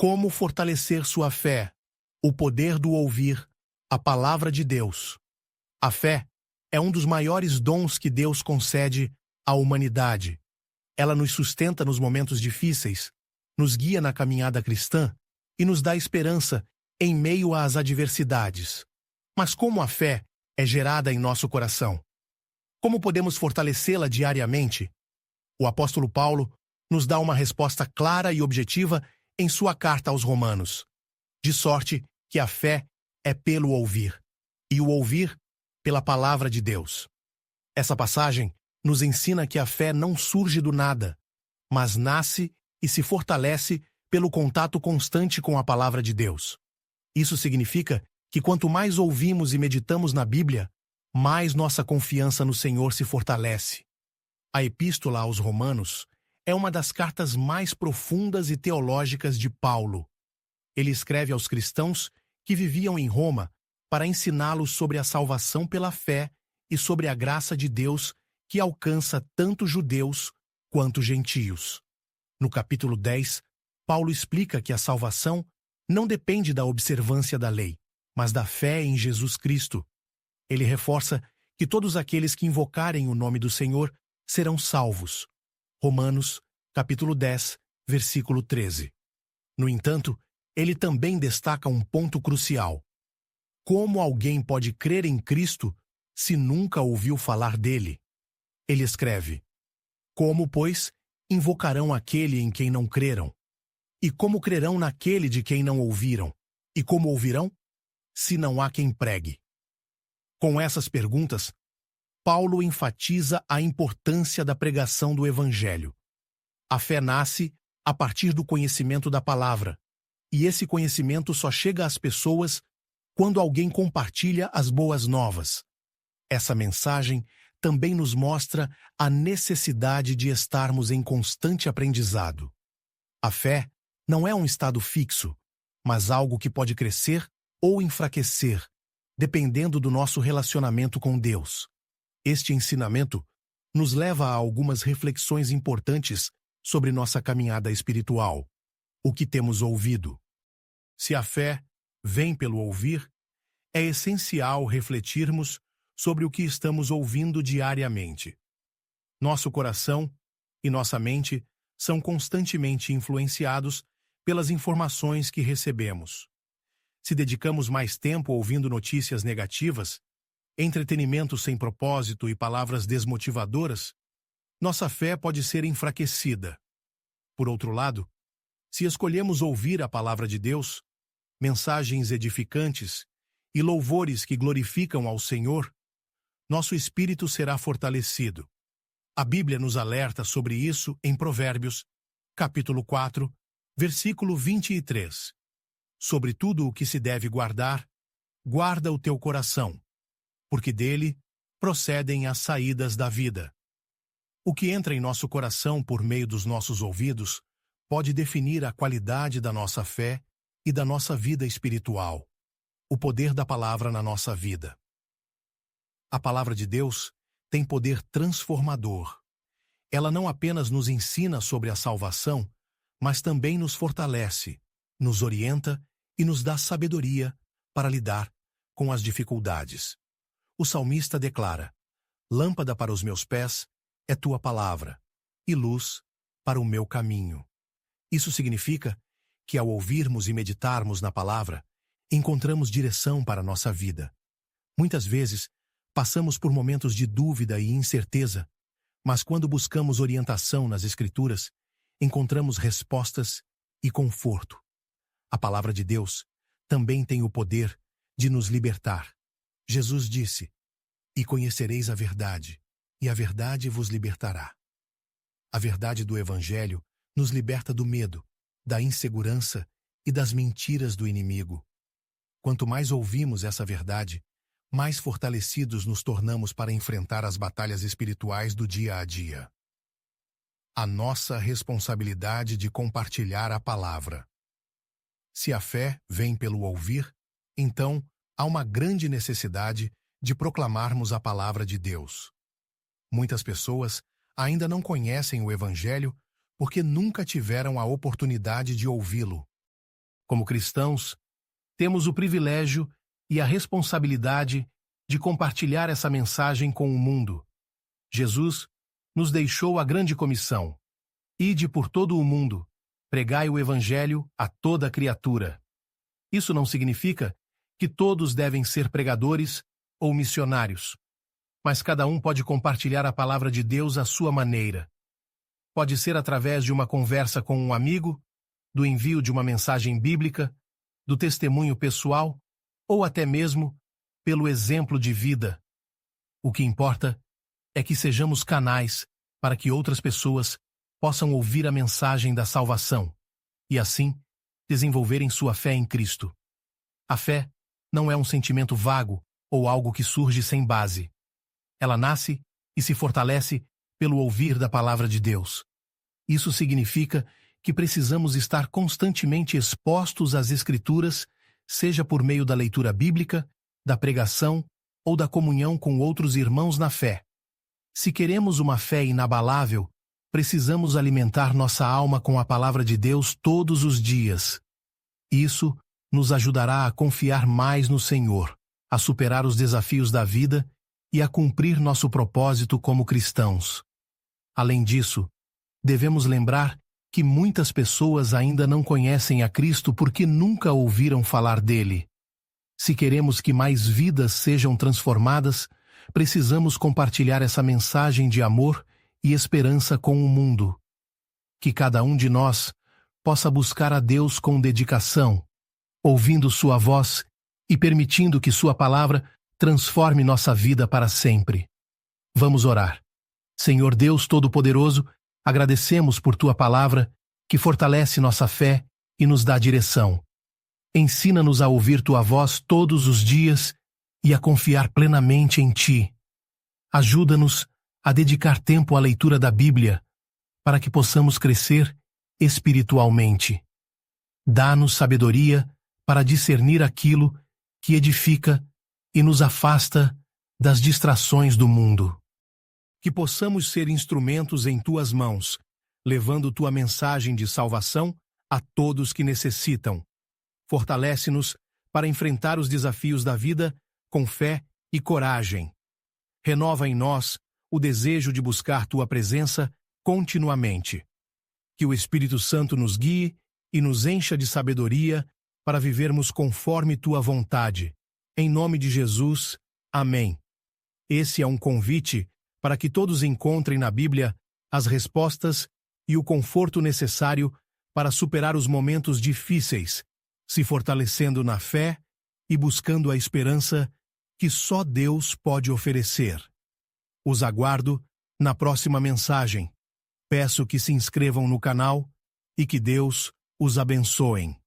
Como fortalecer sua fé? O poder do ouvir a palavra de Deus. A fé é um dos maiores dons que Deus concede à humanidade. Ela nos sustenta nos momentos difíceis, nos guia na caminhada cristã e nos dá esperança em meio às adversidades. Mas como a fé é gerada em nosso coração? Como podemos fortalecê-la diariamente? O apóstolo Paulo nos dá uma resposta clara e objetiva em sua carta aos Romanos. De sorte que a fé é pelo ouvir, e o ouvir pela palavra de Deus. Essa passagem nos ensina que a fé não surge do nada, mas nasce e se fortalece pelo contato constante com a palavra de Deus. Isso significa que quanto mais ouvimos e meditamos na Bíblia, mais nossa confiança no Senhor se fortalece. A Epístola aos Romanos é uma das cartas mais profundas e teológicas de Paulo. Ele escreve aos cristãos que viviam em Roma para ensiná-los sobre a salvação pela fé e sobre a graça de Deus que alcança tanto judeus quanto gentios. No capítulo 10, Paulo explica que a salvação não depende da observância da lei, mas da fé em Jesus Cristo. Ele reforça que todos aqueles que invocarem o nome do Senhor serão salvos. Romanos, capítulo 10, versículo 13. No entanto, ele também destaca um ponto crucial. Como alguém pode crer em Cristo se nunca ouviu falar dele? Ele escreve: Como, pois, invocarão aquele em quem não creram? E como crerão naquele de quem não ouviram? E como ouvirão, se não há quem pregue? Com essas perguntas, Paulo enfatiza a importância da pregação do Evangelho. A fé nasce a partir do conhecimento da palavra, e esse conhecimento só chega às pessoas quando alguém compartilha as boas novas. Essa mensagem também nos mostra a necessidade de estarmos em constante aprendizado. A fé não é um estado fixo, mas algo que pode crescer ou enfraquecer, dependendo do nosso relacionamento com Deus. Este ensinamento nos leva a algumas reflexões importantes sobre nossa caminhada espiritual. O que temos ouvido? Se a fé vem pelo ouvir, é essencial refletirmos sobre o que estamos ouvindo diariamente. Nosso coração e nossa mente são constantemente influenciados pelas informações que recebemos. Se dedicamos mais tempo ouvindo notícias negativas, entretenimento sem propósito e palavras desmotivadoras, nossa fé pode ser enfraquecida. Por outro lado, se escolhemos ouvir a palavra de Deus, mensagens edificantes e louvores que glorificam ao Senhor, nosso espírito será fortalecido. A Bíblia nos alerta sobre isso em Provérbios, capítulo 4, versículo 23. Sobre tudo o que se deve guardar, guarda o teu coração, porque dele procedem as saídas da vida. O que entra em nosso coração por meio dos nossos ouvidos pode definir a qualidade da nossa fé e da nossa vida espiritual. O poder da palavra na nossa vida. A palavra de Deus tem poder transformador. Ela não apenas nos ensina sobre a salvação, mas também nos fortalece, nos orienta e nos dá sabedoria para lidar com as dificuldades. O salmista declara: Lâmpada para os meus pés é tua palavra, e luz para o meu caminho. Isso significa que, ao ouvirmos e meditarmos na palavra, encontramos direção para a nossa vida. Muitas vezes, passamos por momentos de dúvida e incerteza, mas quando buscamos orientação nas Escrituras, encontramos respostas e conforto. A palavra de Deus também tem o poder de nos libertar. Jesus disse: E conhecereis a verdade, e a verdade vos libertará. A verdade do Evangelho nos liberta do medo, da insegurança e das mentiras do inimigo. Quanto mais ouvimos essa verdade, mais fortalecidos nos tornamos para enfrentar as batalhas espirituais do dia a dia. A nossa responsabilidade de compartilhar a palavra. Se a fé vem pelo ouvir, então há uma grande necessidade de proclamarmos a palavra de Deus. Muitas pessoas ainda não conhecem o Evangelho porque nunca tiveram a oportunidade de ouvi-lo. Como cristãos, temos o privilégio e a responsabilidade de compartilhar essa mensagem com o mundo. Jesus nos deixou a grande comissão: ide por todo o mundo, pregai o Evangelho a toda criatura. Isso não significa que todos devem ser pregadores ou missionários, mas cada um pode compartilhar a palavra de Deus à sua maneira. Pode ser através de uma conversa com um amigo, do envio de uma mensagem bíblica, do testemunho pessoal ou até mesmo pelo exemplo de vida. O que importa é que sejamos canais para que outras pessoas possam ouvir a mensagem da salvação e, assim, desenvolverem sua fé em Cristo. A fé não é um sentimento vago ou algo que surge sem base. Ela nasce e se fortalece pelo ouvir da palavra de Deus. Isso significa que precisamos estar constantemente expostos às Escrituras, seja por meio da leitura bíblica, da pregação ou da comunhão com outros irmãos na fé. Se queremos uma fé inabalável, precisamos alimentar nossa alma com a palavra de Deus todos os dias. Isso nos ajudará a confiar mais no Senhor, a superar os desafios da vida e a cumprir nosso propósito como cristãos. Além disso, devemos lembrar que muitas pessoas ainda não conhecem a Cristo porque nunca ouviram falar dele. Se queremos que mais vidas sejam transformadas, precisamos compartilhar essa mensagem de amor e esperança com o mundo. Que cada um de nós possa buscar a Deus com dedicação, ouvindo sua voz e permitindo que sua palavra transforme nossa vida para sempre. Vamos orar. Senhor Deus Todo-Poderoso, agradecemos por tua palavra, que fortalece nossa fé e nos dá direção. Ensina-nos a ouvir tua voz todos os dias e a confiar plenamente em ti. Ajuda-nos a dedicar tempo à leitura da Bíblia, para que possamos crescer espiritualmente. Dá-nos sabedoria para discernir aquilo que edifica e nos afasta das distrações do mundo. Que possamos ser instrumentos em tuas mãos, levando tua mensagem de salvação a todos que necessitam. Fortalece-nos para enfrentar os desafios da vida com fé e coragem. Renova em nós o desejo de buscar tua presença continuamente. Que o Espírito Santo nos guie e nos encha de sabedoria para vivermos conforme tua vontade. Em nome de Jesus, amém. Esse é um convite para que todos encontrem na Bíblia as respostas e o conforto necessário para superar os momentos difíceis, se fortalecendo na fé e buscando a esperança que só Deus pode oferecer. Os aguardo na próxima mensagem. Peço que se inscrevam no canal e que Deus os abençoe.